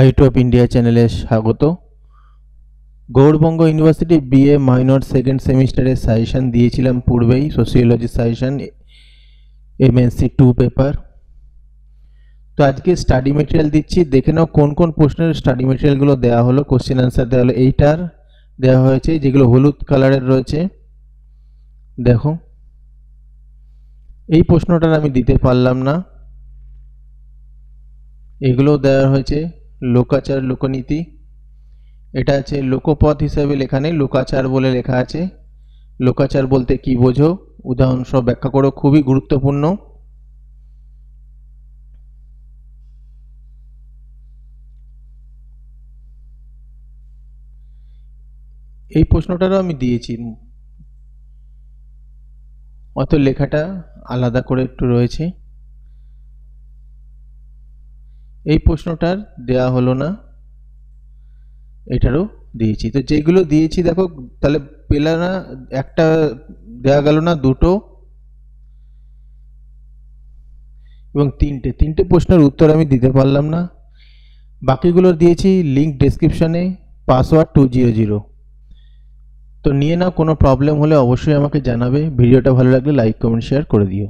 Height of India চ্যানেলে স্বাগত। Gourbanga university BA minor second সেমিস্টারের সাজেশন দিয়েছিলাম পূর্বেই, সোশিওলজি সাজেশন এমএনসি 2 পেপার। তো আজকে স্টাডি মেটেরিয়াল দিচ্ছি, দেখে নাও কোন কোন প্রশ্নের স্টাডি মেটেরিয়ালগুলো দেওয়া হলো, কোশ্চেন অ্যান্সার দেওয়া হলো। এইটার দেওয়া হয়েছে যেগুলো হলুদ কালারের রয়েছে, দেখো এই প্রশ্নটার আমি দিতে পারলাম না। এগুলো দেওয়া হয়েছে লোকাচার লোকনীতি, এটা আছে লোকপথ হিসেবে লেখা নেই, লোকাচার বলে লেখা আছে। লোকাচার বলতে কি বোঝো, উদাহরণ সহ ব্যাখ্যা করো, খুবই গুরুত্বপূর্ণ। এই প্রশ্নটারও আমি দিয়েছি, অত লেখাটা আলাদা করে একটু রয়েছে। এই প্রশ্নটার দেয়া হলো না, এটারও দিয়েছি। তো যেগুলো দিয়েছি দেখো, তাহলে পেলা না, একটা দেয়া গেল না, দুটো এবং তিনটে প্রশ্নের উত্তর আমি দিতে পারলাম না। বাকিগুলো দিয়েছি লিঙ্ক ডেসক্রিপশনে, পাসওয়ার্ড 200। তো নিয়ে নাও, কোনো প্রবলেম হলে অবশ্যই আমাকে জানাবে। ভিডিওটা ভালো লাগলে লাইক কমেন্ট শেয়ার করে দিও।